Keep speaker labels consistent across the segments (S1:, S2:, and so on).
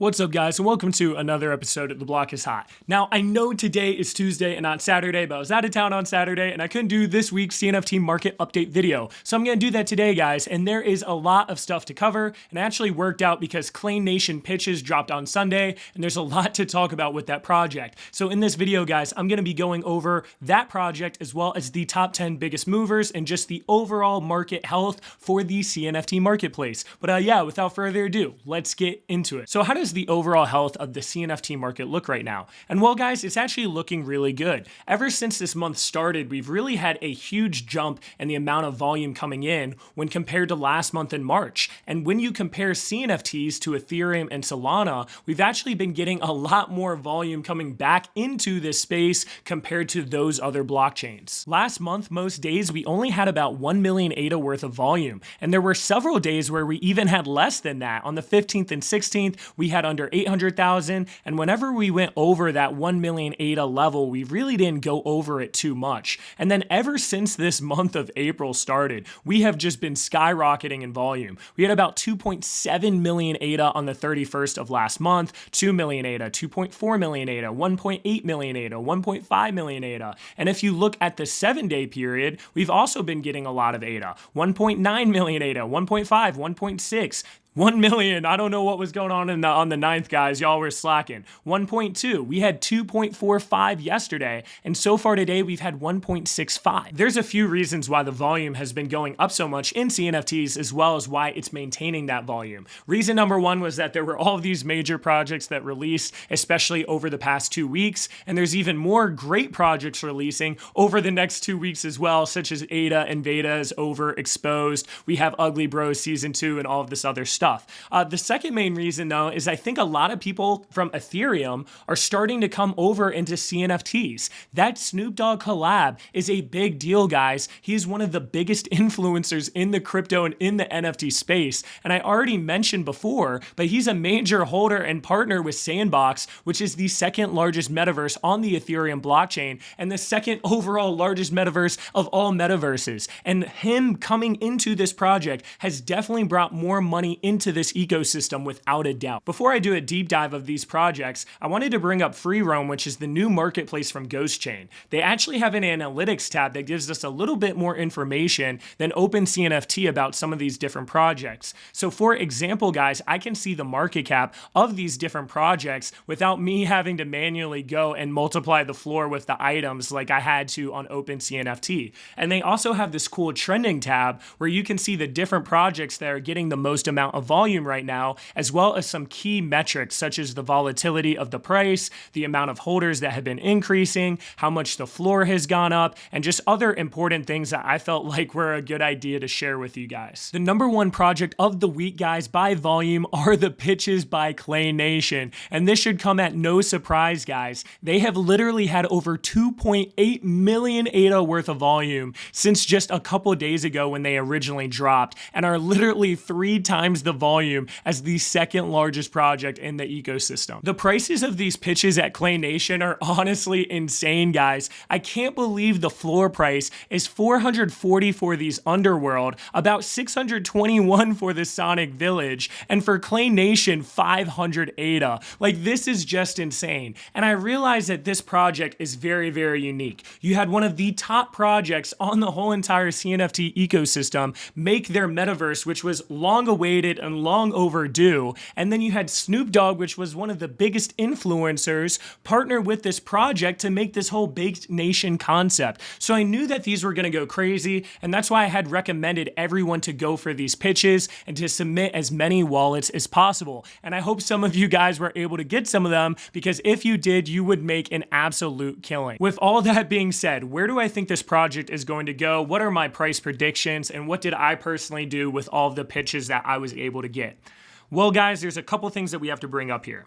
S1: What's up, guys, and welcome to another episode of The Block is Hot. Now, I know today is Tuesday and not Saturday, but I was out of town on Saturday and I couldn't do this week's CNFT market update video. So I'm going to do that today, guys, and there is a lot of stuff to cover, and it actually worked out because Clay Nation pitches dropped on Sunday, and there's a lot to talk about with that project. So in this video, guys, I'm going to be going over that project as well as the top 10 biggest movers and just the overall market health for the CNFT marketplace. But yeah, without further ado, let's get into it. So how does the overall health of the CNFT market look right now? And well, guys, it's actually looking really good. Ever since this month started, we've really had a huge jump in the amount of volume coming in when compared to last month in March. And when you compare CNFTs to Ethereum and Solana, we've actually been getting a lot more volume coming back into this space compared to those other blockchains. Last month, most days, we only had about 1 million ADA worth of volume. And there were several days where we even had less than that. On the 15th and 16th, we had under 800,000, and whenever we went over that 1 million ADA level, we really didn't go over it too much. And then ever since this month of April started, we have just been skyrocketing in volume. We had about 2.7 million ADA on the 31st of last month, 2 million ADA, 2.4 million ADA, 1.8 million ADA, 1.5 million ADA. And if you look at the 7-day period, we've also been getting a lot of ADA, 1.9 million ADA, 1.5, 1.6, 1 million. I don't know what was going on on the 9th, guys. Y'all were slacking. 1.2. We had 2.45 yesterday, and so far today we've had 1.65. There's a few reasons why the volume has been going up so much in CNFTs, as well as why it's maintaining that volume. Reason number one was that there were all of these major projects that released, especially over the past 2 weeks, and there's even more great projects releasing over the next 2 weeks as well, such as ADA and Veda is overexposed. We have Ugly Bros Season 2 and all of this other stuff. The second main reason, though, is I think a lot of people from Ethereum are starting to come over into CNFTs. That Snoop Dogg collab is a big deal, guys. He's one of the biggest influencers in the crypto and in the NFT space. And I already mentioned before, but he's a major holder and partner with Sandbox, which is the second largest metaverse on the Ethereum blockchain and the second overall largest metaverse of all metaverses. And him coming into this project has definitely brought more money into this ecosystem without a doubt. Before I do a deep dive of these projects, I wanted to bring up Free Roam, which is the new marketplace from Ghost Chain. They actually have an analytics tab that gives us a little bit more information than OpenCNFT about some of these different projects. So for example, guys, I can see the market cap of these different projects without me having to manually go and multiply the floor with the items like I had to on OpenCNFT. And they also have this cool trending tab where you can see the different projects that are getting the most amount of volume right now, as well as some key metrics such as the volatility of the price, the amount of holders that have been increasing, how much the floor has gone up, and just other important things that I felt like were a good idea to share with you guys. The number one project of the week, guys, by volume are the pitches by Clay Nation, and this should come at no surprise, guys. They have literally had over 2.8 million ADA worth of volume since just a couple days ago when they originally dropped, and are literally 3 times the volume as the second largest project in the ecosystem. The prices of these pitches at Clay Nation are honestly insane, guys. I can't believe the floor price is 440 for these Underworld, about 621 for the Sonic Village, and for Clay Nation 500 ADA. Like, this is just insane. And I realize that this project is very, very unique. You had one of the top projects on the whole entire CNFT ecosystem make their metaverse, which was long awaited and long overdue. And then you had Snoop Dogg, which was one of the biggest influencers, partner with this project to make this whole big nation concept. So I knew that these were going to go crazy, and that's why I had recommended everyone to go for these pitches and to submit as many wallets as possible. And I hope some of you guys were able to get some of them, because if you did, you would make an absolute killing. With all that being said, where do I think this project is going to go? What are my price predictions, and what did I personally do with all of the pitches that I was able to get? Well, guys, there's a couple things that we have to bring up here.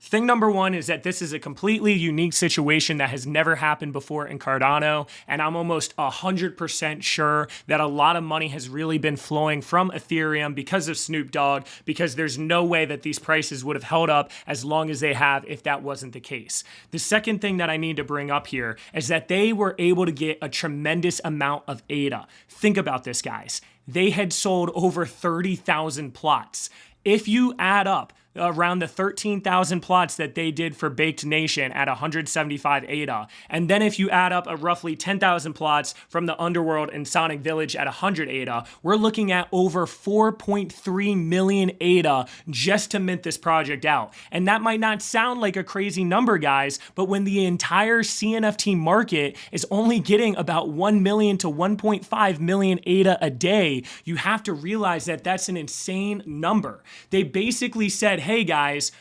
S1: Thing number one is that this is a completely unique situation that has never happened before in Cardano, and I'm almost 100% sure that a lot of money has really been flowing from Ethereum because of Snoop Dogg, because there's no way that these prices would have held up as long as they have if that wasn't the case. The second thing that I need to bring up here is that they were able to get a tremendous amount of ADA. Think about this, guys. They had sold over 30,000 plots. If you add up around the 13,000 plots that they did for Baked Nation at 175 ADA. And then if you add up a roughly 10,000 plots from the Underworld and Sonic Village at 100 ADA, we're looking at over 4.3 million ADA just to mint this project out. And that might not sound like a crazy number, guys, but when the entire CNFT market is only getting about 1 million to 1.5 million ADA a day, you have to realize that that's an insane number. They basically said, hey guys,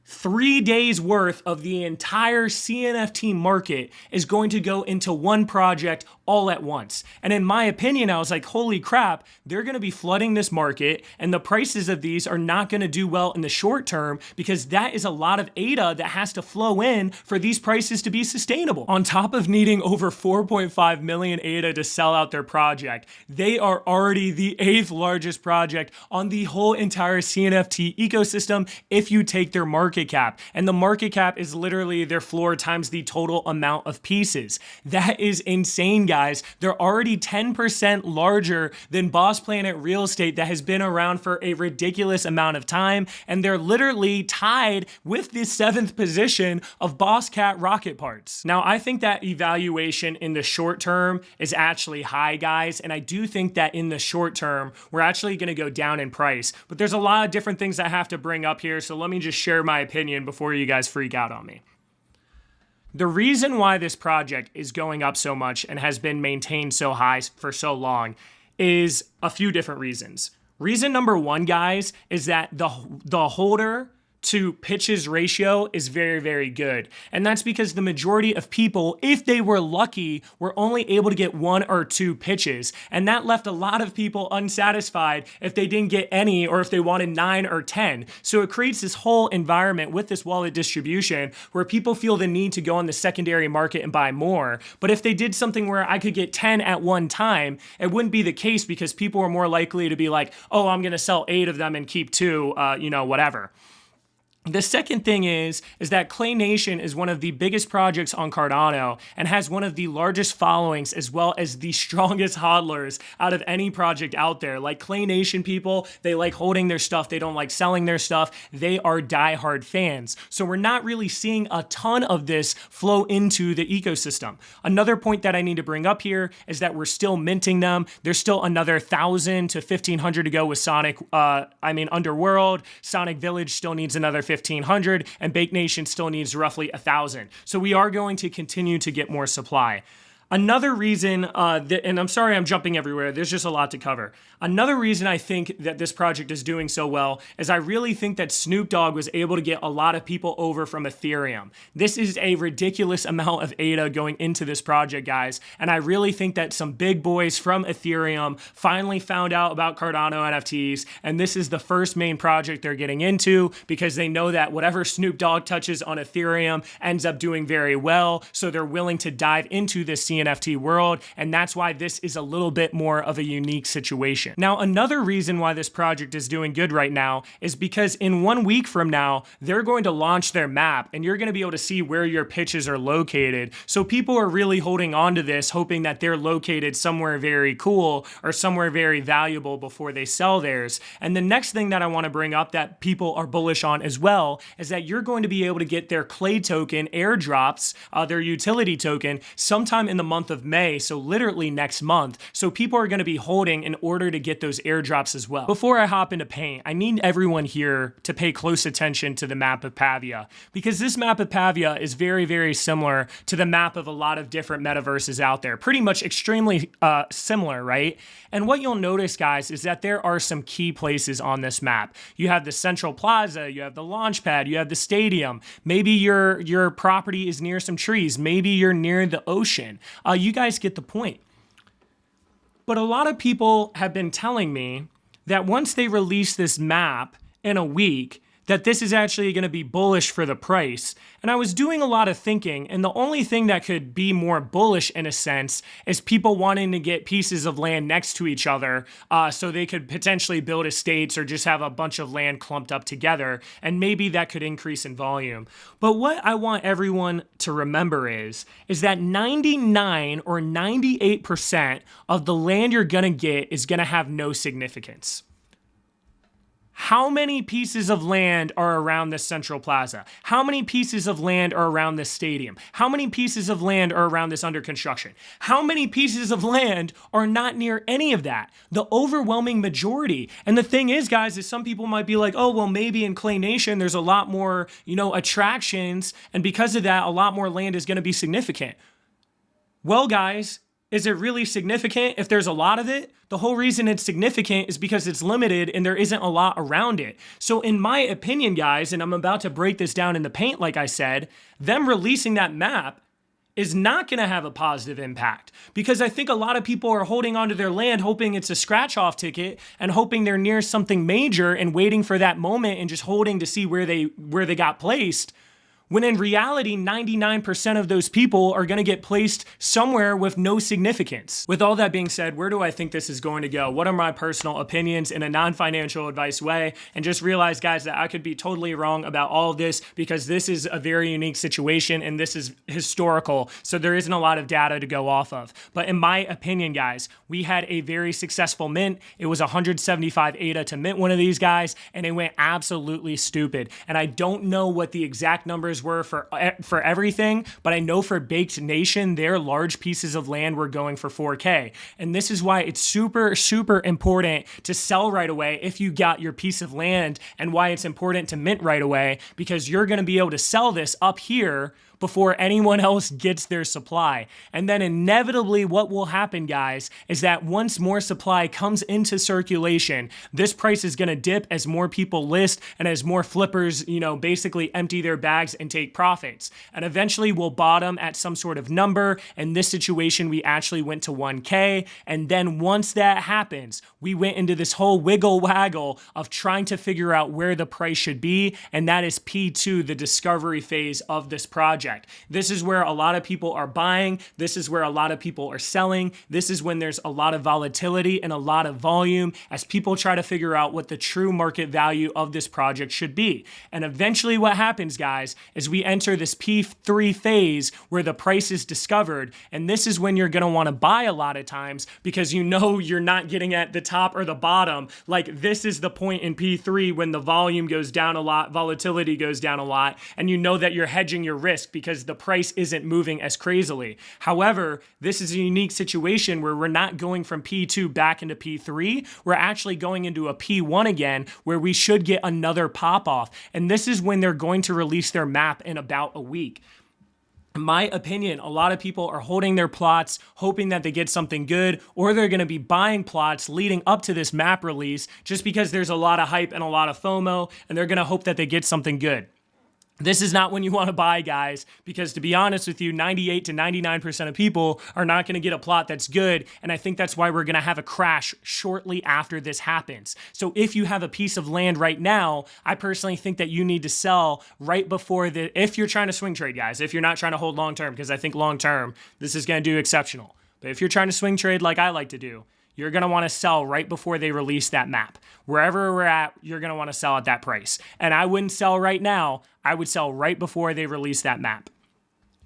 S1: 3 days worth of the entire CNFT market is going to go into one project all at once. And in my opinion, I was like, holy crap, they're going to be flooding this market and the prices of these are not going to do well in the short term because that is a lot of ADA that has to flow in for these prices to be sustainable. On top of needing over 4.5 million ADA to sell out their project, they are already the 8th largest project on the whole entire CNFT ecosystem if you take their market cap. And the market cap is literally their floor times the total amount of pieces. That is insane, guys. They're already 10% larger than Boss Planet Real Estate that has been around for a ridiculous amount of time. And they're literally tied with the 7th position of Boss Cat Rocket Parts. Now, I think that evaluation in the short term is actually high, guys. And I do think that in the short term, we're actually going to go down in price. But there's a lot of different things I have to bring up here. So let me just share my opinion before you guys freak out on me. The reason why this project is going up so much and has been maintained so high for so long is a few different reasons. Reason number one, guys, is that the holder to pitches ratio is very, very good. And that's because the majority of people, if they were lucky, were only able to get 1 or 2 pitches. And that left a lot of people unsatisfied if they didn't get any or if they wanted 9 or 10. So it creates this whole environment with this wallet distribution where people feel the need to go on the secondary market and buy more. But if they did something where I could get 10 at one time, it wouldn't be the case because people are more likely to be like, oh, I'm going to sell 8 of them and keep 2, whatever. The second thing is that Clay Nation is one of the biggest projects on Cardano and has one of the largest followings as well as the strongest hodlers out of any project out there. Like Clay Nation people, they like holding their stuff. They don't like selling their stuff. They are diehard fans. So we're not really seeing a ton of this flow into the ecosystem. Another point that I need to bring up here is that we're still minting them. There's still another 1,000 to 1,500 to go with Underworld. Sonic Village still needs another 1,500, and Baked Nation still needs roughly 1,000. So we are going to continue to get more supply. Another reason, and I'm sorry I'm jumping everywhere, there's just a lot to cover. Another reason I think that this project is doing so well is I really think that Snoop Dogg was able to get a lot of people over from Ethereum. This is a ridiculous amount of ADA going into this project, guys, and I really think that some big boys from Ethereum finally found out about Cardano NFTs, and this is the first main project they're getting into because they know that whatever Snoop Dogg touches on Ethereum ends up doing very well, so they're willing to dive into this CNFT world, and that's why this is a little bit more of a unique situation. Now, another reason why this project is doing good right now is because in 1 week from now, they're going to launch their map, and you're going to be able to see where your pitches are located. So people are really holding on to this, hoping that they're located somewhere very cool or somewhere very valuable before they sell theirs. And the next thing that I want to bring up that people are bullish on as well is that you're going to be able to get their Clay token airdrops, their utility token, sometime in the month of May, so literally next month. So people are going to be holding in order to get those airdrops as well. Before I hop into paint, I need everyone here to pay close attention to the map of Pavia, because this map of Pavia is very, very similar to the map of a lot of different metaverses out there. Pretty much extremely similar, right? And what you'll notice, guys, is that there are some key places on this map. You have the Central Plaza, you have the launch pad, you have the stadium. Maybe your property is near some trees. Maybe you're near the ocean. You guys get the point. But a lot of people have been telling me that once they release this map in a week, that this is actually going to be bullish for the price. And I was doing a lot of thinking, and the only thing that could be more bullish in a sense is people wanting to get pieces of land next to each other so they could potentially build estates or just have a bunch of land clumped up together, and maybe that could increase in volume. But what I want everyone to remember is that 99 or 98% of the land you're going to get is going to have no significance. how many pieces of land are around this central plaza? How many pieces of land are around this stadium? How many pieces of land are around this under construction? How many pieces of land are not near any of that? The overwhelming majority. And the thing is, guys, is some people might be like, oh, well, maybe in Clay Nation, there's a lot more, attractions. And because of that, a lot more land is going to be significant. Well, guys, is it really significant if there's a lot of it? The whole reason it's significant is because it's limited and there isn't a lot around it. So in my opinion, guys, and I'm about to break this down in the paint, like I said, them releasing that map is not going to have a positive impact, because I think a lot of people are holding onto their land, hoping it's a scratch-off ticket and hoping they're near something major and waiting for that moment and just holding to see where they got placed. When in reality, 99% of those people are going to get placed somewhere with no significance. With all that being said, where do I think this is going to go? What are my personal opinions in a non-financial advice way? And just realize, guys, that I could be totally wrong about all of this, because this is a very unique situation and this is historical. So there isn't a lot of data to go off of. But in my opinion, guys, we had a very successful mint. It was 175 ADA to mint one of these guys, and it went absolutely stupid. And I don't know what the exact numbers were for everything, but I know for Baked Nation, their large pieces of land were going for 4K. And this is why it's super, super important to sell right away if you got your piece of land, and why it's important to mint right away, because you're going to be able to sell this up here before anyone else gets their supply. And then inevitably what will happen, guys, is that once more supply comes into circulation, this price is going to dip as more people list and as more flippers, basically empty their bags and take profits. And eventually we'll bottom at some sort of number. In this situation, we actually went to 1K. And then once that happens, we went into this whole wiggle waggle of trying to figure out where the price should be. And that is P2, the discovery phase of this project. This is where a lot of people are buying. This is where a lot of people are selling. This is when there's a lot of volatility and a lot of volume as people try to figure out what the true market value of this project should be. And eventually what happens, guys, is we enter this P3 phase where the price is discovered. And this is when you're going to want to buy a lot of times, because you're not getting at the top or the bottom. Like, this is the point in P3 when the volume goes down a lot, volatility goes down a lot, and you know that you're hedging your risk because the price isn't moving as crazily. However, this is a unique situation where we're not going from P2 back into P3. We're actually going into a P1 again, where we should get another pop off. And this is when they're going to release their map in about a week. In my opinion, a lot of people are holding their plots, hoping that they get something good, or they're going to be buying plots leading up to this map release just because there's a lot of hype and a lot of FOMO, and they're going to hope that they get something good. This is not when you want to buy, guys, because to be honest with you, 98 to 99% of people are not going to get a plot that's good, and I think that's why we're going to have a crash shortly after this happens. So if you have a piece of land right now, I personally think that you need to sell right before if you're trying to swing trade, guys, if you're not trying to hold long term, because I think long term, this is going to do exceptional. But if you're trying to swing trade like I like to do, you're going to want to sell right before they release that map. Wherever we're at, you're going to want to sell at that price. And I wouldn't sell right now. I would sell right before they release that map.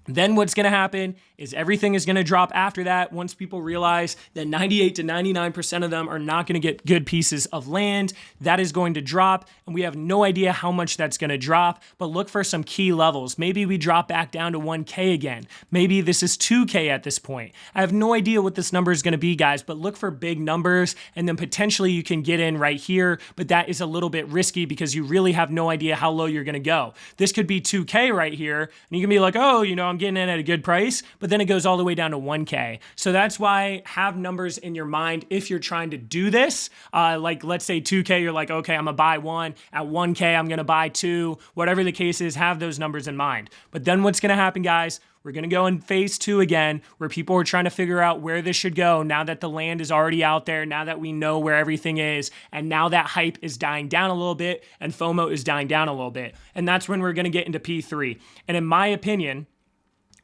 S1: Then what's going to happen is everything is going to drop after that once people realize that 98 to 99% of them are not going to get good pieces of land. That is going to drop, and we have no idea how much that's going to drop, but look for some key levels. Maybe we drop back down to 1K again. Maybe this is 2K at this point. I have no idea what this number is going to be, guys, but look for big numbers, and then potentially you can get in right here, but that is a little bit risky because you really have no idea how low you're going to go. This could be 2K right here, and you can be like, oh, I'm getting in at a good price, but then it goes all the way down to 1K. So that's why have numbers in your mind if you're trying to do this. Like, let's say 2K, you're like, okay, I'm gonna buy one. At 1K, I'm gonna buy two. Whatever the case is, have those numbers in mind. But then what's gonna happen, guys? We're going to go in phase 2 again, where people are trying to figure out where this should go now that the land is already out there, now that we know where everything is, and now that hype is dying down a little bit and FOMO is dying down a little bit. And that's when we're going to get into P3. And in my opinion,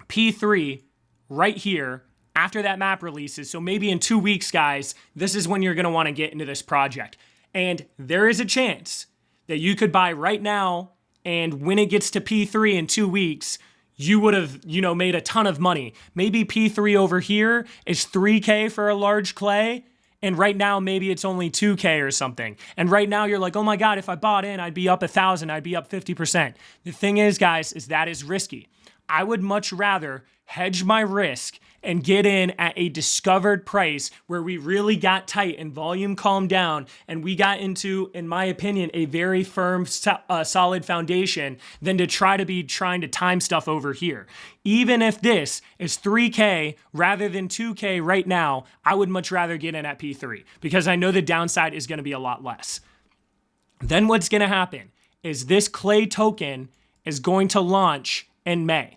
S1: P3 right here after that map releases, so maybe in 2 weeks, guys, this is when you're going to want to get into this project. And there is a chance that you could buy right now, and when it gets to P3 in 2 weeks, you would have, made a ton of money. Maybe P3 over here is 3K for a large clay, And right now, maybe it's only 2K or something. And right now you're like, oh my God, if I bought in, I'd be up 1,000, I'd be up 50%. The thing is, guys, is that is risky. I would much rather hedge my risk and get in at a discovered price where we really got tight and volume calmed down and we got into, in my opinion, a very firm, solid foundation than to try to time stuff over here. Even if this is 3K rather than 2K right now, I would much rather get in at P3 because I know the downside is going to be a lot less. Then what's going to happen is this Clay token is going to launch in May.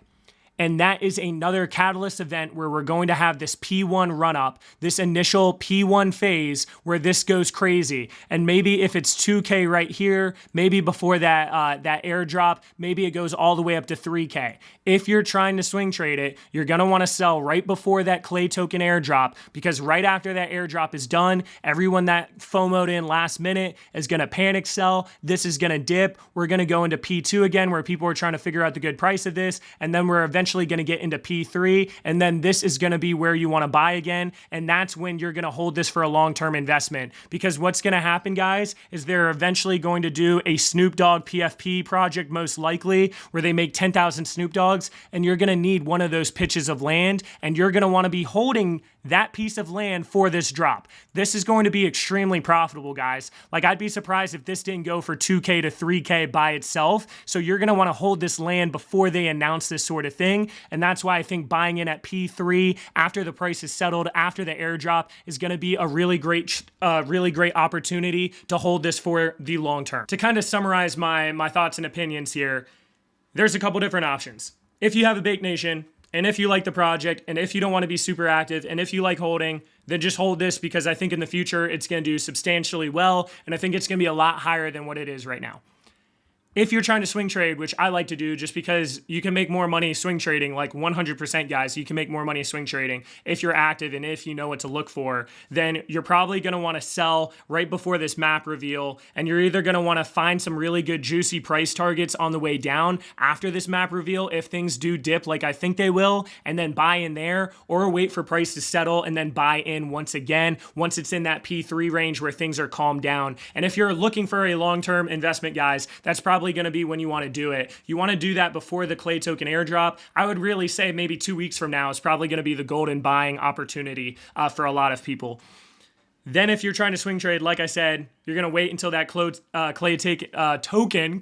S1: And that is another catalyst event where we're going to have this P1 run up, this initial P1 phase where this goes crazy. And maybe if it's 2K right here, maybe before that airdrop, maybe it goes all the way up to 3K. If you're trying to swing trade it, you're going to want to sell right before that Clay token airdrop because right after that airdrop is done, everyone that FOMO'd in last minute is going to panic sell. This is going to dip. We're going to go into P2 again where people are trying to figure out the good price of this. And then we're eventually going to get into P3, and then this is going to be where you want to buy again, and that's when you're going to hold this for a long-term investment. Because what's going to happen, guys, is they're eventually going to do a Snoop Dogg PFP project, most likely, where they make 10,000 Snoop Dogs, and you're going to need one of those pitches of land, and you're going to want to be holding that piece of land for this drop. This is going to be extremely profitable, guys. Like, I'd be surprised if this didn't go for 2K to 3K by itself. So you're going to want to hold this land before they announce this sort of thing. And that's why I think buying in at P3 after the price is settled, after the airdrop, is going to be a really great opportunity to hold this for the long term. To kind of summarize my thoughts and opinions here, there's a couple different options. If you have a Bake Nation, and if you like the project, and if you don't want to be super active, and if you like holding, then just hold this because I think in the future it's going to do substantially well, and I think it's going to be a lot higher than what it is right now. If you're trying to swing trade, which I like to do just because you can make more money swing trading, like 100% guys, you can make more money swing trading if you're active and if you know what to look for, then you're probably going to want to sell right before this map reveal, and you're either going to want to find some really good juicy price targets on the way down after this map reveal if things do dip like I think they will, and then buy in there, or wait for price to settle and then buy in once again once it's in that P3 range where things are calmed down. And if you're looking for a long-term investment, guys, that's probably going to be when you want to do it. You want to do that before the Clay token airdrop. I would really say maybe 2 weeks from now is probably going to be the golden buying opportunity for a lot of people. Then if you're trying to swing trade, like I said, you're going to wait until that Clay token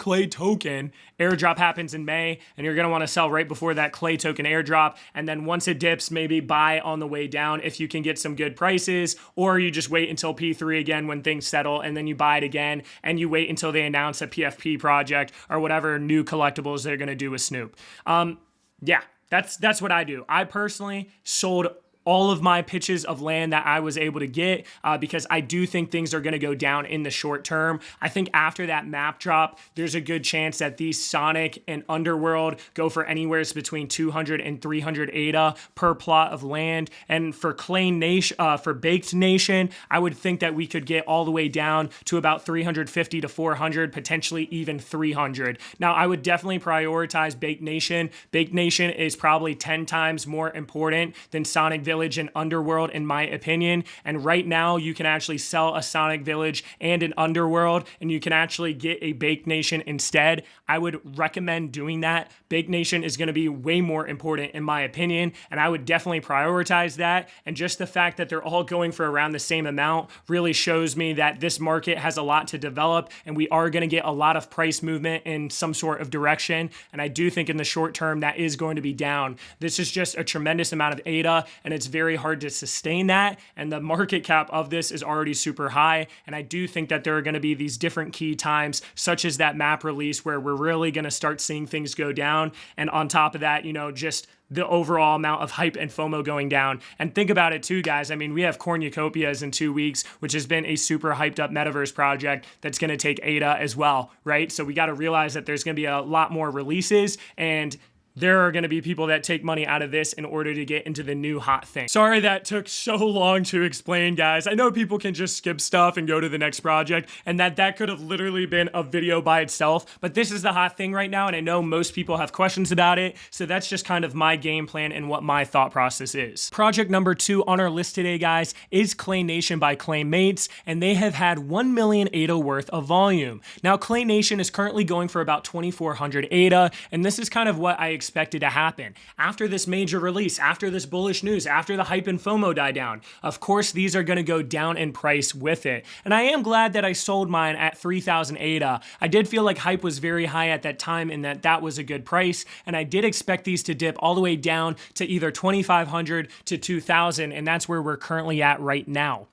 S1: airdrop happens in May, and you're going to want to sell right before that Clay token airdrop. And then once it dips, maybe buy on the way down if you can get some good prices, or you just wait until P3 again when things settle, and then you buy it again, and you wait until they announce a PFP project or whatever new collectibles they're going to do with Snoop. Yeah, that's what I do. I personally sold all of my pitches of land that I was able to get because I do think things are going to go down in the short term. I think after that map drop, there's a good chance that these Sonic and Underworld go for anywhere between 200 and 300 ADA per plot of land. And for Clay Nation, for Baked Nation, I would think that we could get all the way down to about 350 to 400, potentially even 300. Now, I would definitely prioritize Baked Nation. Baked Nation is probably 10 times more important than Sonic Village and Underworld, in my opinion. And right now, you can actually sell a Sonic Village and an Underworld, and you can actually get a Baked Nation instead. I would recommend doing that. Baked Nation is going to be way more important, in my opinion, and I would definitely prioritize that. And just the fact that they're all going for around the same amount really shows me that this market has a lot to develop, and we are going to get a lot of price movement in some sort of direction. And I do think in the short term, that is going to be down. This is just a tremendous amount of ADA, and it's very hard to sustain that, and the market cap of this is already super high. And I do think that there are going to be these different key times, such as that map release, where we're really going to start seeing things go down. And on top of that, just the overall amount of hype and FOMO going down. And think about it too, guys. I mean, we have Cornucopias in 2 weeks, which has been a super hyped up metaverse project that's going to take ADA as well, right? So we got to realize that there's going to be a lot more releases, and there are going to be people that take money out of this in order to get into the new hot thing. Sorry that took so long to explain, guys. I know people can just skip stuff and go to the next project, and that could have literally been a video by itself, but this is the hot thing right now, and I know most people have questions about it, so that's just kind of my game plan and what my thought process is. Project number 2 on our list today, guys, is Clay Nation by Claymates, and they have had 1 million ADA worth of volume. Now, Clay Nation is currently going for about 2,400 ADA, and this is kind of what I expected to happen. After this major release, after this bullish news, after the hype and FOMO die down, of course, these are going to go down in price with it. And I am glad that I sold mine at 3,000 ADA. I did feel like hype was very high at that time and that was a good price, and I did expect these to dip all the way down to either 2,500 to 2,000, and that's where we're currently at right now.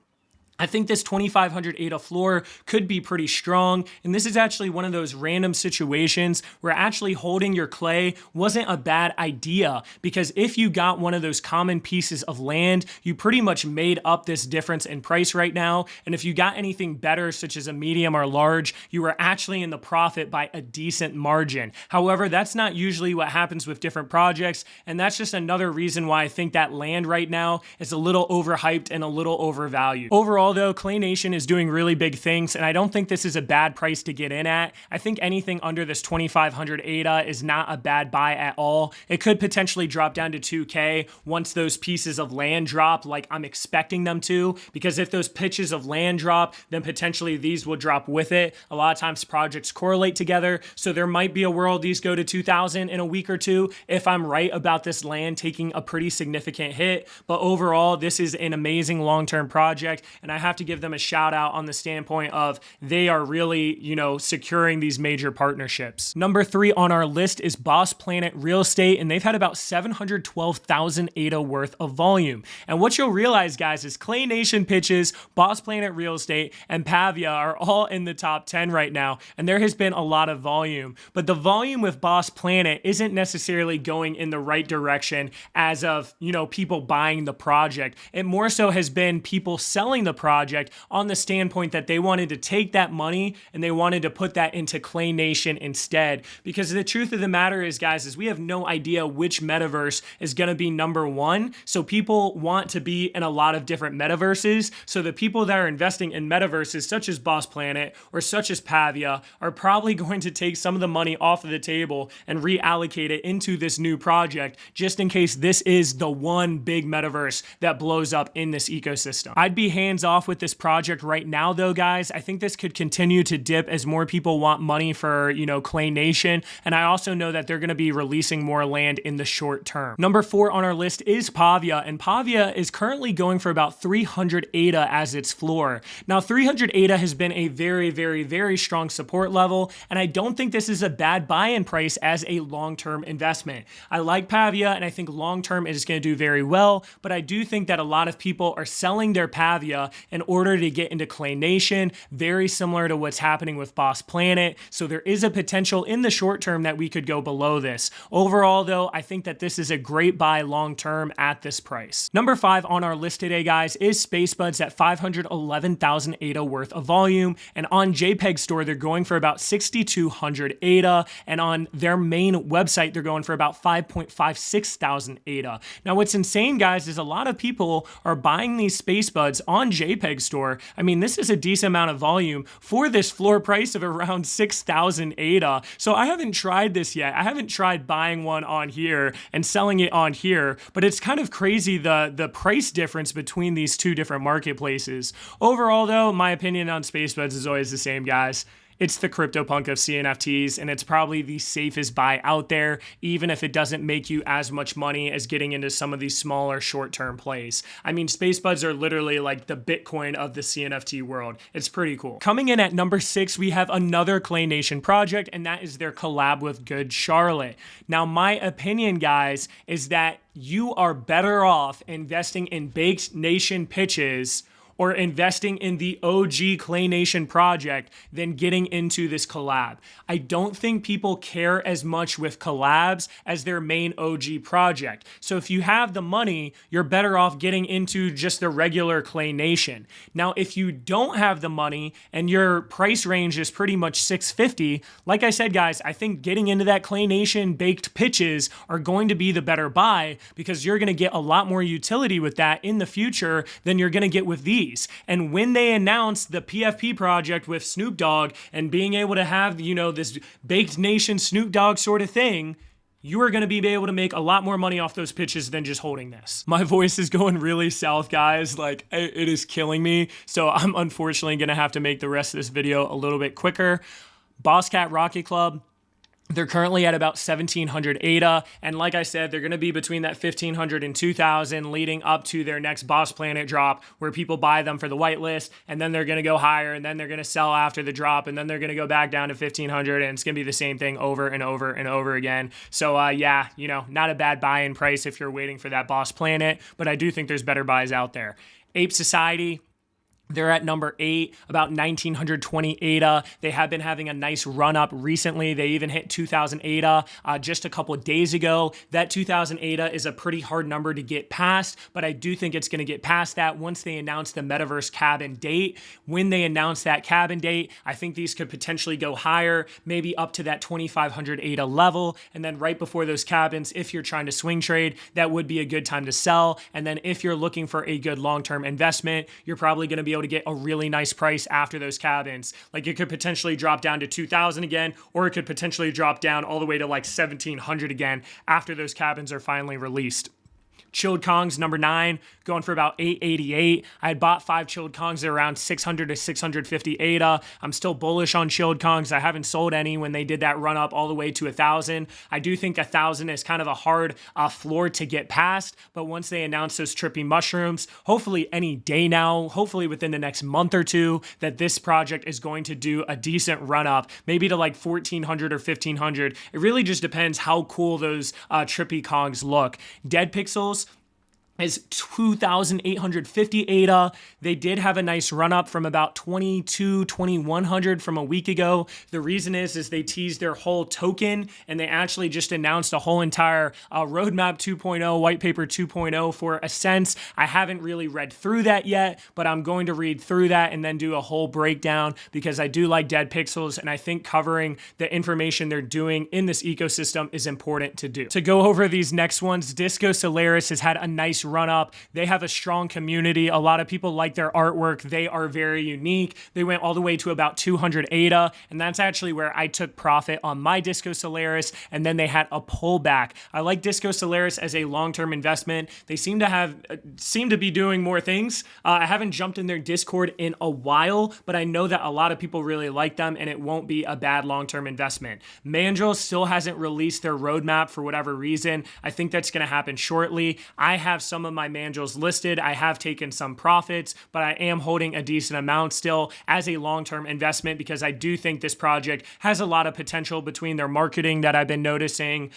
S1: I think this 2,500 ADA floor could be pretty strong, and this is actually one of those random situations where actually holding your clay wasn't a bad idea, because if you got one of those common pieces of land, you pretty much made up this difference in price right now, and if you got anything better, such as a medium or large, you were actually in the profit by a decent margin. However, that's not usually what happens with different projects, and that's just another reason why I think that land right now is a little overhyped and a little overvalued. Overall, though, Clay Nation is doing really big things, and I don't think this is a bad price to get in at. I think anything under this 2,500 ADA is not a bad buy at all. It could potentially drop down to 2K once those pieces of land drop, like I'm expecting them to, because if those pitches of land drop, then potentially these will drop with it. A lot of times projects correlate together, so there might be a world these go to 2,000 in a week or two if I'm right about this land taking a pretty significant hit. But overall, this is an amazing long-term project, and I have to give them a shout out on the standpoint of they are really, securing these major partnerships. Number 3 on our list is Boss Planet Real Estate, and they've had about 712,000 ADA worth of volume. And what you'll realize, guys, is Clay Nation pitches, Boss Planet Real Estate, and Pavia are all in the top 10 right now, and there has been a lot of volume. But the volume with Boss Planet isn't necessarily going in the right direction as of, people buying the project. It more so has been people selling the project on the standpoint that they wanted to take that money and they wanted to put that into Clay Nation instead. Because the truth of the matter is, guys, is we have no idea which metaverse is going to be number 1. So people want to be in a lot of different metaverses. So the people that are investing in metaverses such as Boss Planet or such as Pavia are probably going to take some of the money off of the table and reallocate it into this new project, just in case this is the one big metaverse that blows up in this ecosystem. I'd be hands off with this project right now, though, guys. I think this could continue to dip as more people want money for, Clay Nation, and I also know that they're going to be releasing more land in the short term. Number 4 on our list is Pavia, and Pavia is currently going for about 300 ADA as its floor. Now, 300 ADA has been a very, very, very strong support level, and I don't think this is a bad buy-in price as a long-term investment. I like Pavia, and I think long-term it is going to do very well, but I do think that a lot of people are selling their Pavia in order to get into Clay Nation, very similar to what's happening with Boss Planet. So there is a potential in the short term that we could go below this. Overall, though, I think that this is a great buy long term at this price. Number 5 on our list today, guys, is Spacebudz at 511,000 ADA worth of volume. And on JPEG Store, they're going for about 6,200 ADA. And on their main website, they're going for about 5.56 thousand ADA. Now, what's insane, guys, is a lot of people are buying these Spacebudz on JPEG Store. I mean, this is a decent amount of volume for this floor price of around 6,000 ADA. So I haven't tried this yet. I haven't tried buying one on here and selling it on here, but it's kind of crazy the price difference between these two different marketplaces. Overall, though, my opinion on Spacebudz is always the same, guys. It's the CryptoPunk of CNFTs, and it's probably the safest buy out there, even if it doesn't make you as much money as getting into some of these smaller short-term plays. I mean, Spacebudz are literally like the Bitcoin of the CNFT world. It's pretty cool. Coming in at number 6, we have another Clay Nation project, and that is their collab with Good Charlotte. Now, my opinion, guys, is that you are better off investing in Baked Nation pitches or investing in the OG Clay Nation project than getting into this collab. I don't think people care as much with collabs as their main OG project. So if you have the money, you're better off getting into just the regular Clay Nation. Now, if you don't have the money and your price range is pretty much 650, like I said, guys, I think getting into that Clay Nation baked pitches are going to be the better buy because you're going to get a lot more utility with that in the future than you're going to get with these. And when they announced the PFP project with Snoop Dogg and being able to have, this baked nation Snoop Dogg sort of thing, you are going to be able to make a lot more money off those pitches than just holding this. My voice is going really south, guys. Like, it is killing me. So I'm unfortunately going to have to make the rest of this video a little bit quicker. Boss Cat Rocket Club, they're currently at about 1,700 ADA, and like I said, they're going to be between that 1,500 and 2,000 leading up to their next Boss Planet drop where people buy them for the whitelist, and then they're going to go higher, and then they're going to sell after the drop, and then they're going to go back down to 1,500, and it's going to be the same thing over and over and over again. So yeah, not a bad buy-in price if you're waiting for that Boss Planet, but I do think there's better buys out there. Ape Society, they're at number 8, about 1,920 ADA. They have been having a nice run up recently. They even hit 2,000 ADA just a couple of days ago. That 2,000 ADA is a pretty hard number to get past, but I do think it's going to get past that once they announce the Metaverse cabin date. When they announce that cabin date, I think these could potentially go higher, maybe up to that 2,500 ADA level. And then right before those cabins, if you're trying to swing trade, that would be a good time to sell. And then if you're looking for a good long-term investment, you're probably going to be able to get a really nice price after those cabins. Like, it could potentially drop down to 2,000 again, or it could potentially drop down all the way to like 1,700 again after those cabins are finally released. Chilled Kongs, number 9, going for about 888. I had bought 5 Chilled Kongs at around 600 to 650 ADA. I'm still bullish on Chilled Kongs. I haven't sold any when they did that run up all the way to 1,000. I do think 1,000 is kind of a hard floor to get past, but once they announce those trippy mushrooms, hopefully any day now, hopefully within the next month or two, that this project is going to do a decent run up, maybe to like 1,400 or 1,500. It really just depends how cool those trippy Kongs look. DeadPxlz is 2,850 ADA. They did have a nice run up from about 2,100 from a week ago. The reason is they teased their whole token, and they actually just announced a whole entire roadmap 2.0, white paper 2.0 for Ascents. I haven't really read through that yet, but I'm going to read through that and then do a whole breakdown because I do like DeadPxlz, and I think covering the information they're doing in this ecosystem is important to do. To go over these next ones, Disco Solaris has had a nice run up. They have a strong community. A lot of people like their artwork. They are very unique. They went all the way to about 200 ADA, and that's actually where I took profit on my Disco Solaris, and then they had a pullback. I like Disco Solaris as a long-term investment. They seem to be doing more things. I haven't jumped in their Discord in a while, but I know that a lot of people really like them, and it won't be a bad long-term investment. Mandrill still hasn't released their roadmap for whatever reason. I think that's going to happen shortly. I have some of my Mandrills listed. I have taken some profits, but I am holding a decent amount still as a long-term investment because I do think this project has a lot of potential between their marketing that I've been noticing,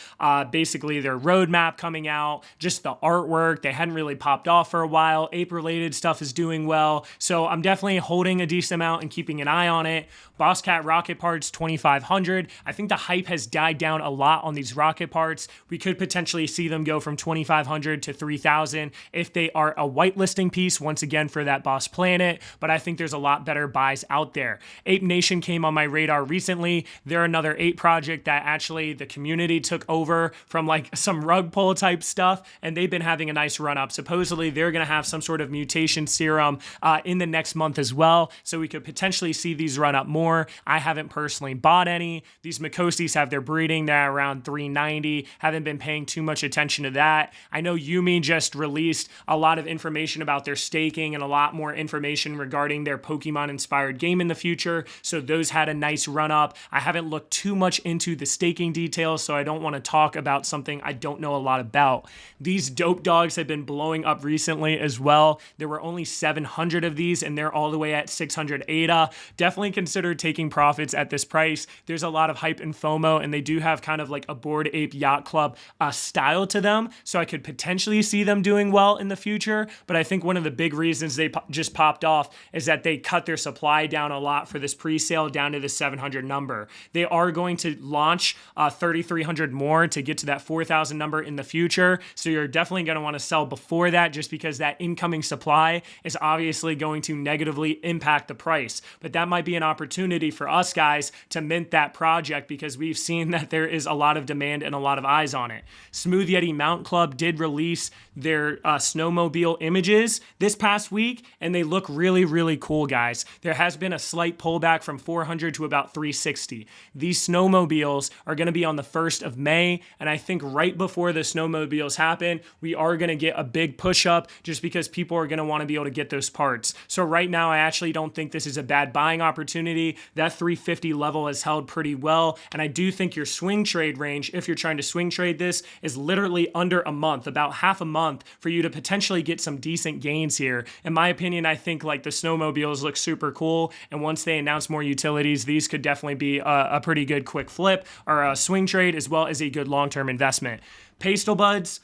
S1: basically their roadmap coming out, just the artwork. They hadn't really popped off for a while. Ape-related stuff is doing well. So I'm definitely holding a decent amount and keeping an eye on it. Boss Cat Rocket Parts, 2,500. I think the hype has died down a lot on these rocket parts. We could potentially see them go from 2,500 to 3,000 if they are a whitelisting piece, once again, for that Boss Planet, but I think there's a lot better buys out there. Ape Nation came on my radar recently. They're another ape project that actually the community took over from like some rug pull type stuff, and they've been having a nice run up. Supposedly, they're going to have some sort of mutation serum in the next month as well, so we could potentially see these run up more. I haven't personally bought any. These Mikosis have their breeding. They're around 390. Haven't been paying too much attention to that. I know Yumi just released a lot of information about their staking and a lot more information regarding their Pokemon-inspired game in the future, so those had a nice run up. I haven't looked too much into the staking details, so I don't want to talk about something I don't know a lot about. These dope dogs have been blowing up recently as well. There were only 700 of these, and they're all the way at 600 ADA. Definitely consider taking profits at this price. There's a lot of hype and FOMO, and they do have kind of like a Bored Ape Yacht Club style to them, so I could potentially see them doing well in the future, but I think one of the big reasons they just popped off is that they cut their supply down a lot for this pre-sale down to the 700 number. They are going to launch 3,300 more to get to that 4,000 number in the future, so you're definitely going to want to sell before that, just because that incoming supply is obviously going to negatively impact the price. But that might be an opportunity for us guys to mint that project, because we've seen that there is a lot of demand and a lot of eyes on it. Smooth Yeti Mount Club did release their snowmobile images this past week, and they look really, really cool, guys. There has been a slight pullback from 400 to about 360. These snowmobiles are going to be on the 1st of May, and I think right before the snowmobiles happen, we are going to get a big push up, just because people are going to want to be able to get those parts. So right now, I actually don't think this is a bad buying opportunity. That 350 level has held pretty well, and I do think your swing trade range, if you're trying to swing trade this, is literally under a month, about half a month, for you to potentially get some decent gains here. In my opinion, I think like the snowmobiles look super cool, and once they announce more utilities, these could definitely be a pretty good quick flip or a swing trade, as well as a good long-term investment. Pastelbudz,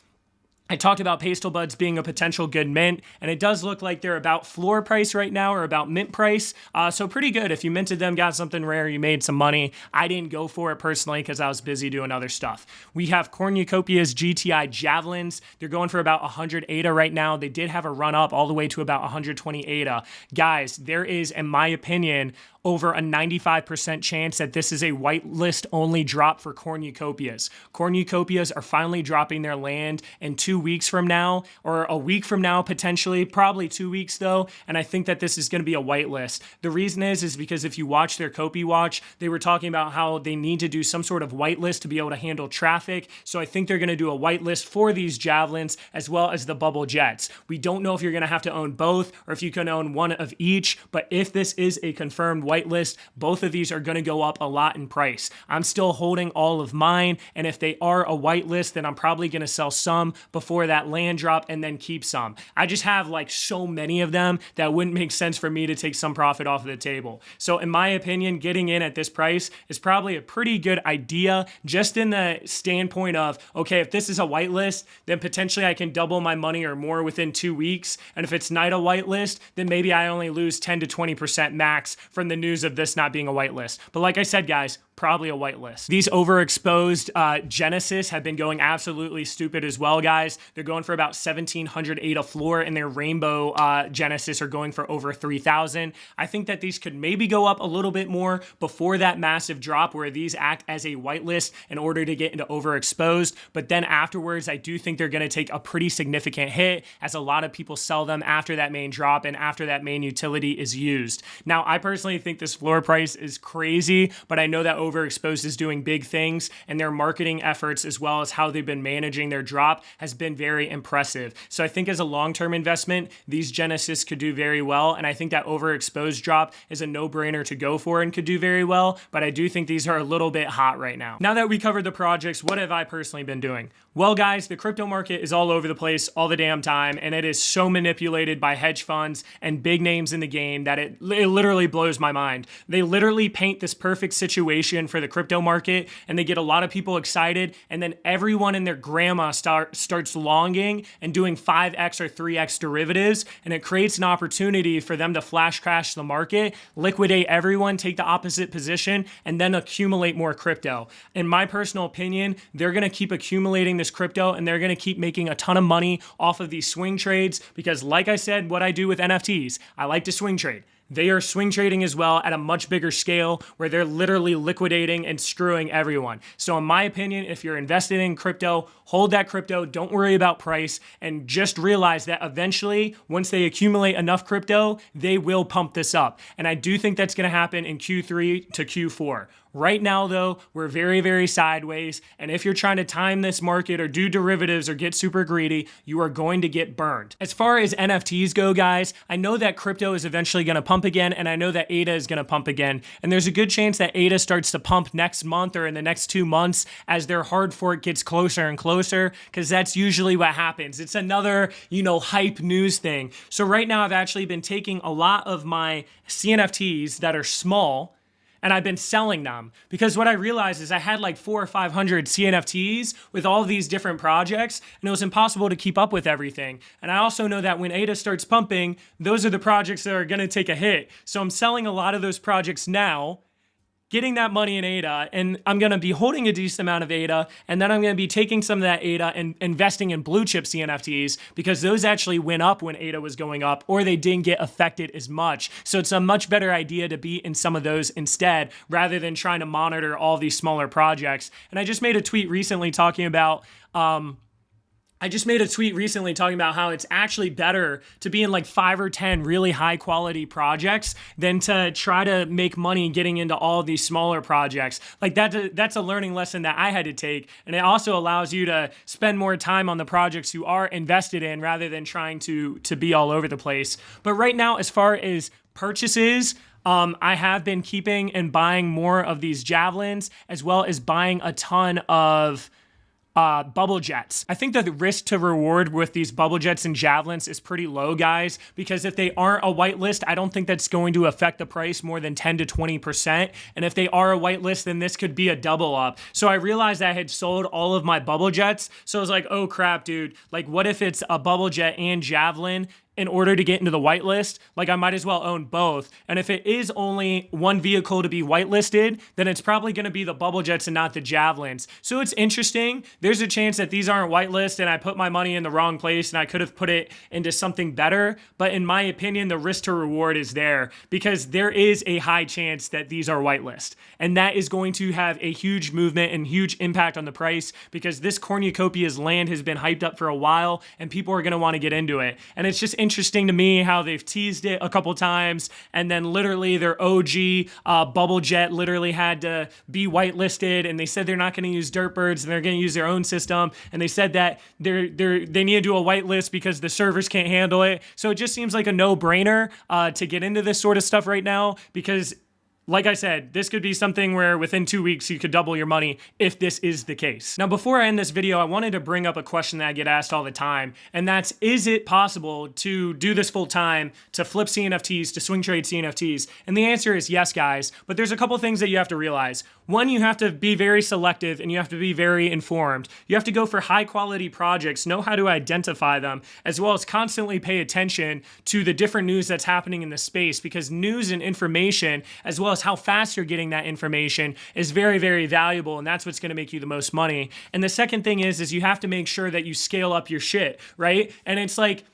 S1: I talked about Pastelbudz being a potential good mint, and it does look like they're about floor price right now, or about mint price. So pretty good. If you minted them, got something rare, you made some money. I didn't go for it personally because I was busy doing other stuff. We have Cornucopias GTI Javelins. They're going for about 100 ADA right now. They did have a run up all the way to about 120 ADA. Guys, there is, in my opinion, over a 95% chance that this is a whitelist only drop for Cornucopias. Cornucopias are finally dropping their land in 2 weeks from now, or a week from now potentially, probably 2 weeks though, and I think that this is going to be a whitelist. The reason is because if you watch their Copy Watch, they were talking about how they need to do some sort of whitelist to be able to handle traffic, so I think they're going to do a whitelist for these Javelins as well as the Bubble Jets. We don't know if you're going to have to own both, or if you can own one of each, but if this is a confirmed whitelist, both of these are going to go up a lot in price. I'm still holding all of mine, and if they are a whitelist, then I'm probably going to sell some before that land drop and then keep some. I just have like so many of them that wouldn't make sense for me to take some profit off of the table. So in my opinion, getting in at this price is probably a pretty good idea, just in the standpoint of, okay, if this is a whitelist, then potentially I can double my money or more within 2 weeks. And if it's not a whitelist, then maybe I only lose 10 to 20% max from the news of this not being a whitelist. But like I said, guys, probably a whitelist. These overexposed Genesis have been going absolutely stupid as well, guys. They're going for about 1,700 ADA floor, and their Rainbow Genesis are going for over 3,000. I think that these could maybe go up a little bit more before that massive drop, where these act as a whitelist in order to get into overexposed. But then afterwards, I do think they're going to take a pretty significant hit, as a lot of people sell them after that main drop and after that main utility is used. Now, I personally think this floor price is crazy, but I know that Overexposed is doing big things, and their marketing efforts as well as how they've been managing their drop has been very impressive. So I think as a long-term investment, these Genesis could do very well, and I think that Overexposed drop is a no-brainer to go for and could do very well, but I do think these are a little bit hot right now. Now that we covered the projects, what have I personally been doing? Well, guys, the crypto market is all over the place all the damn time, and it is so manipulated by hedge funds and big names in the game that it literally blows my mind. They literally paint this perfect situation for the crypto market, and they get a lot of people excited, and then everyone and their grandma starts longing and doing 5x or 3x derivatives, and it creates an opportunity for them to flash crash the market, liquidate everyone, take the opposite position, and then accumulate more crypto. In my personal opinion, they're going to keep accumulating this crypto, and they're going to keep making a ton of money off of these swing trades, because like I said, what I do with NFTs, I like to swing trade. They are swing trading as well at a much bigger scale, where they're literally liquidating and screwing everyone. So in my opinion, if you're invested in crypto, hold that crypto, don't worry about price, and just realize that eventually, once they accumulate enough crypto, they will pump this up. And I do think that's going to happen in Q3 to Q4. Right now, though, we're very, very sideways, and if you're trying to time this market or do derivatives or get super greedy, you are going to get burned. As far as NFTs go, guys, I know that crypto is eventually going to pump again, and I know that ADA is going to pump again, and there's a good chance that ADA starts to pump next month or in the next 2 months as their hard fork gets closer and closer, because that's usually what happens. It's another, hype news thing. So right now, I've actually been taking a lot of my CNFTs that are small, and I've been selling them, because what I realized is I had like 400 or 500 CNFTs with all these different projects, and it was impossible to keep up with everything. And I also know that when ADA starts pumping, those are the projects that are going to take a hit. So I'm selling a lot of those projects now, getting that money in ADA, and I'm going to be holding a decent amount of ADA, and then I'm going to be taking some of that ADA and investing in blue chip CNFTs, because those actually went up when ADA was going up, or they didn't get affected as much. So it's a much better idea to be in some of those instead, rather than trying to monitor all these smaller projects. And I just made a tweet recently talking about how it's actually better to be in like 5 or 10 really high quality projects than to try to make money getting into all these smaller projects. Like that's a learning lesson that I had to take. And it also allows you to spend more time on the projects you are invested in, rather than trying to be all over the place. But right now, as far as purchases, I have been keeping and buying more of these javelins, as well as buying a ton of bubble jets. I think that the risk to reward with these bubble jets and javelins is pretty low, guys, because if they aren't a whitelist, I don't think that's going to affect the price more than 10 to 20%. And if they are a whitelist, then this could be a double up. So I realized I had sold all of my bubble jets. So I was like, oh crap, dude. Like, what if it's a bubble jet and javelin? In order to get into the whitelist, like I might as well own both. And if it is only one vehicle to be whitelisted, then it's probably going to be the bubble jets and not the javelins. So it's interesting. There's a chance that these aren't whitelist and I put my money in the wrong place and I could have put it into something better. But in my opinion, the risk to reward is there, because there is a high chance that these are whitelist. And that is going to have a huge movement and huge impact on the price, because this Cornucopias land has been hyped up for a while and people are going to want to get into it. And it's just interesting to me how they've teased it a couple times, and then literally their OG bubble jet literally had to be whitelisted, and they said they're not going to use DeadPxlz and they're going to use their own system, and they said that they need to do a whitelist because the servers can't handle it. So it just seems like a no-brainer to get into this sort of stuff right now, because like I said, this could be something where within 2 weeks you could double your money if this is the case. Now, before I end this video, I wanted to bring up a question that I get asked all the time, and that's, is it possible to do this full time, to flip CNFTs, to swing trade CNFTs? And the answer is yes, guys, but there's a couple things that you have to realize. One, you have to be very selective and you have to be very informed. You have to go for high quality projects, know how to identify them, as well as constantly pay attention to the different news that's happening in the space, because news and information, as well as how fast you're getting that information, is very, very valuable, and that's what's going to make you the most money. And the second thing is you have to make sure that you scale up your shit, right? And it's like,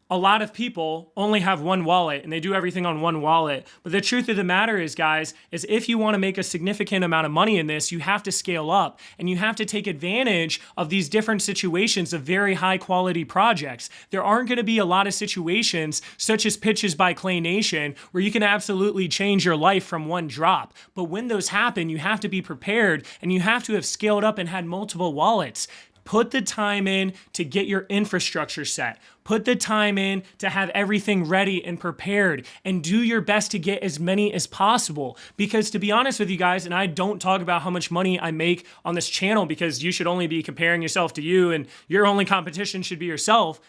S1: a lot of people only have one wallet and they do everything on one wallet. But the truth of the matter is, guys, is if you want to make a significant amount of money in this, you have to scale up and you have to take advantage of these different situations of very high quality projects. There aren't going to be a lot of situations such as pitches by Clay Nation where you can absolutely change your life from one drop. But when those happen, you have to be prepared and you have to have scaled up and had multiple wallets. Put the time in to get your infrastructure set. Put the time in to have everything ready and prepared, and do your best to get as many as possible. Because to be honest with you guys, and I don't talk about how much money I make on this channel because you should only be comparing yourself to you and your only competition should be yourself,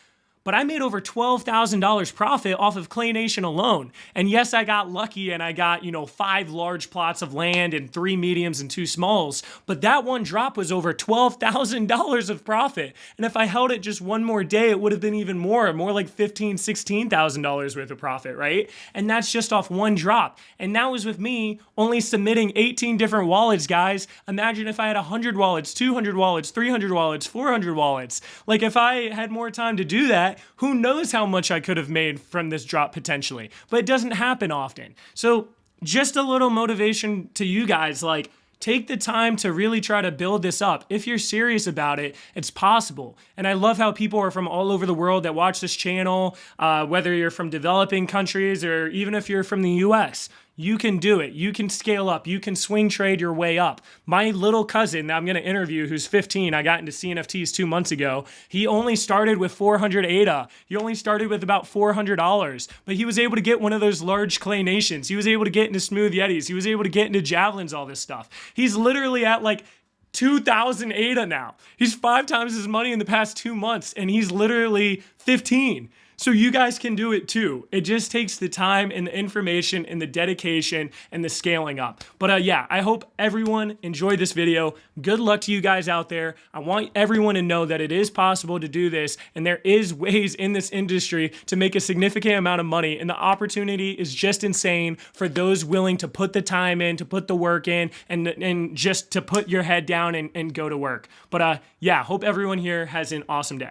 S1: but I made over $12,000 profit off of Clay Nation alone. And yes, I got lucky and I got, 5 large plots of land and 3 mediums and 2 smalls. But that one drop was over $12,000 of profit. And if I held it just one more day, it would have been even more like $15,000, $16,000 worth of profit, right? And that's just off one drop. And that was with me only submitting 18 different wallets, guys. Imagine if I had 100 wallets, 200 wallets, 300 wallets, 400 wallets. Like if I had more time to do that, who knows how much I could have made from this drop potentially, but it doesn't happen often. So just a little motivation to you guys, like, take the time to really try to build this up. If you're serious about it, it's possible. And I love how people are from all over the world that watch this channel, whether you're from developing countries or even if you're from the US. You can do it. You can scale up. You can swing trade your way up. My little cousin that I'm going to interview, who's 15, I got into CNFTs 2 months ago. He only started with 400 ADA. He only started with about $400, but he was able to get one of those large Clay Nations. He was able to get into Smooth Yetis. He was able to get into Javelins, all this stuff. He's literally at like 2,000 ADA now. He's 5 times his money in the past 2 months, and he's literally 15. So you guys can do it too. It just takes the time and the information and the dedication and the scaling up. But yeah, I hope everyone enjoyed this video. Good luck to you guys out there. I want everyone to know that it is possible to do this, and there is ways in this industry to make a significant amount of money, and the opportunity is just insane for those willing to put the time in, to put the work in, and just to put your head down and go to work. But yeah, hope everyone here has an awesome day.